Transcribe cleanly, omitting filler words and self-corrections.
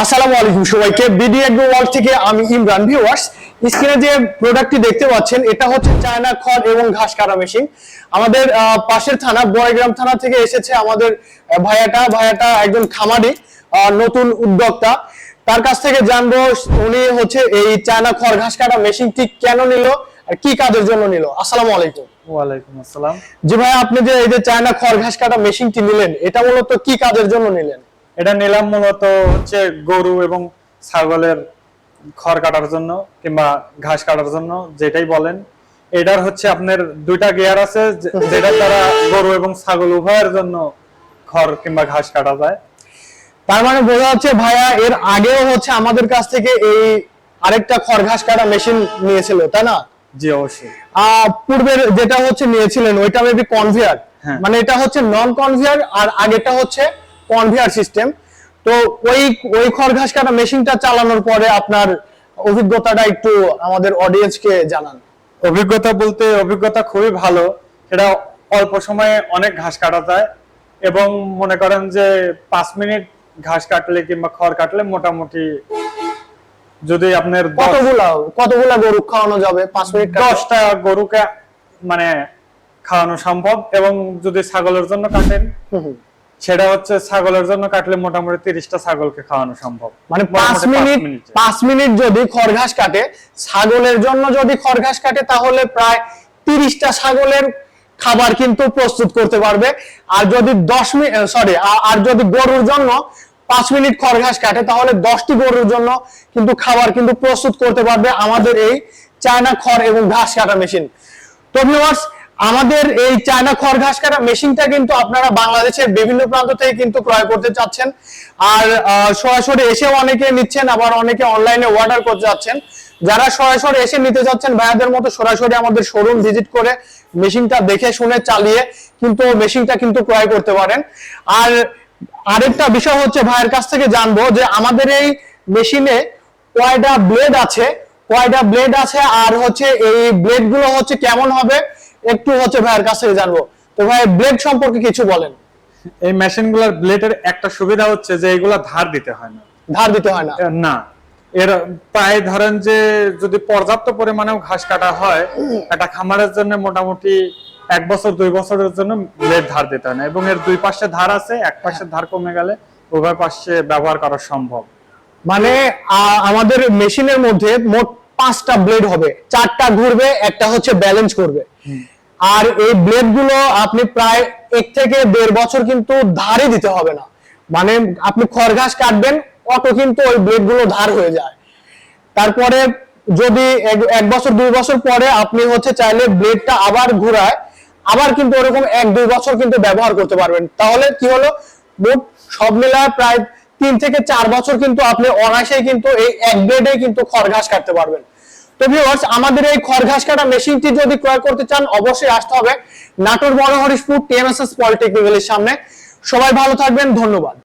আসসালামু আলাইকুম সবাইকে, বিডি এগ্রো ওয়ার্ল্ড থেকে আমি ইমরান। ভিউয়ার্স, স্ক্রিনে যে প্রোডাক্টটি দেখতে পাচ্ছেন এটা হচ্ছে চায়না খড় এবং ঘাস কাটা মেশিন। আমাদের পাশের থানা বয়গ্রাম থানা থেকে এসেছে আমাদের ভাইয়াটা একজন খামারি, নতুন উদ্যোক্তা। তার কাছ থেকে জানবো উনি হচ্ছে এই চায়না খড় ঘাস কাটা মেশিনটি কেন নিল আর কি কাজের জন্য নিল। আসসালামু আলাইকুম। ওয়ালাইকুম আসসালাম। জি ভাই, আপনি যে এই যে চায়না খড় ঘাস কাটা মেশিনটি নিলেন এটা মূলত কি কাজের জন্য নিলেন? এটা নিলাম মূলত হচ্ছে গরু এবং ছাগলের খড় কাটার জন্য কিংবা ঘাস কাটার জন্য, যেটাই বলেন। এটার হচ্ছে আপনার দুইটা গিয়ার আছে যেটার দ্বারা গরু এবং ছাগল উভয়ের জন্য খড় কিংবা ঘাস কাটা যায়। তার মানে বোঝা যাচ্ছে ভাইয়া এর আগেও হচ্ছে আমাদের কাছ থেকে এই আরেকটা খড় ঘাস কাটা মেশিন নিয়েছিল, তাই না? জি অবশ্যই। পূর্বের যেটা হচ্ছে নিয়েছিলেন ওইটা মেবি কনভেয়ার, মানে এটা হচ্ছে নন কনভেয়ার আর আগেটা হচ্ছে কনভেয়ার সিস্টেম। তো ওই খড় ঘাস কাটা মেশিনটা চালানোর পরে আপনার অভিজ্ঞতাটা একটু আমাদের অডিয়েন্সকে জানান। অভিজ্ঞতা খুবই ভালো। এটা অল্প সময়ে অনেক ঘাস কাটা যায় এবং মনে করেন যে 5 মিনিট ঘাস কাটলে কিংবা খড় কাটলে মোটামুটি যদি আপনার কতগুলা গরু খাওয়ানো যাবে 5 মিনিট? 10টা গরুকে মানে খাওয়ানো সম্ভব। এবং যদি ছাগলের জন্য কাটেন সেটা হচ্ছে ছাগলের জন্য কাটলে মোটামুটি 30টা ছাগলকে খাওয়ানো সম্ভব। মানে 5 মিনিট যদি খড় ঘাস কাটে, ছাগলের জন্য যদি খড় ঘাস কাটে তাহলে প্রায় 30টা ছাগলের খাবার কিন্তু প্রস্তুত করতে পারবে। আর যদি যদি গরুর জন্য 5 মিনিট খড় ঘাস কাটে তাহলে 10টি গরুর জন্য কিন্তু খাবার কিন্তু প্রস্তুত করতে পারবে আমাদের এই চায়না খড় এবং ঘাস কাটা মেশিন। তো ভিউয়ার্স, আমাদের এই চায়না খড় ঘাস কাটা মেশিনটা কিন্তু আপনারা বাংলাদেশের বিভিন্ন প্রান্ত থেকে কিন্তু ক্রয় করতে চাচ্ছেন, আর সরাসরি এসেও অনেকে নিচ্ছেন, আবার অনেকে অনলাইনে অর্ডার করতে যাচ্ছেন। যারা সরাসরি এসে নিতে যাচ্ছেন ভাইয়াদের মতো সরাসরি আমাদের শোরুম ভিজিট করে মেশিনটা দেখে শুনে চালিয়ে কিন্তু মেশিনটা কিন্তু ক্রয় করতে পারেন। আর আরেকটা বিষয় হচ্ছে ভাইয়ের কাছ থেকে জানবো যে আমাদের এই মেশিনে কয়টা ব্লেড আছে আর হচ্ছে এই ব্লেড গুলো হচ্ছে কেমন হবে একটু হচ্ছে ভাইয়ের কাছ থেকে জানবো। তো ভাই, ব্লেড সম্পর্কে কিছু বলেন। এই মেশিনগুলোর ব্লেডের একটা সুবিধা হচ্ছে যে এগুলা ধার দিতে হয় না। না, এর প্রায় ধরেন যে যদি পর্যাপ্ত পরিমাণে ঘাস কাটা হয় একটা খামারের জন্য মোটামুটি 1 বছর 2 বছরের জন্য ব্লেড ধার দিতে হয় না। এবং এর দুই পাশে ধার আছে, এক পাশে ধার কমে গেলে উভয় পাশে ব্যবহার করা সম্ভব। মানে আমাদের মেশিনের মধ্যে মোট 5টা ব্লেড হবে, 4টা ঘুরবে, একটা হচ্ছে ব্যালেন্স করবে। আর এই ব্লেড গুলো আপনি প্রায় 1 থেকে 1.5 বছর কিন্তু ধারই দিতে হবে না। মানে আপনি খড় ঘাস কাটবেন অটো কিন্তু ওই ব্লেড গুলো ধার হয়ে যায়। তারপরে যদি 1 বছর 2 বছর পরে আপনি হচ্ছে চাইলে ব্লেডটা আবার ঘুরায় আবার কিন্তু ওরকম 1-2 বছর কিন্তু ব্যবহার করতে পারবেন। তাহলে কি হলো, মোট সব মিলায় প্রায় 3 থেকে 4 বছর কিন্তু আপনি অনায়াসেই কিন্তু এই এক ব্লেডে কিন্তু খড় ঘাস কাটতে পারবেন। তো ভিউয়ার্স, আমাদের এই খড় ঘাস কাটা মেশিনটি যদি ক্রয় করতে চান অবশ্যই আসতে হবে নাটোর বড় হরিশপুর TMSS পলিটেকনিক্যালের সামনে। সবাই ভালো থাকবেন, ধন্যবাদ।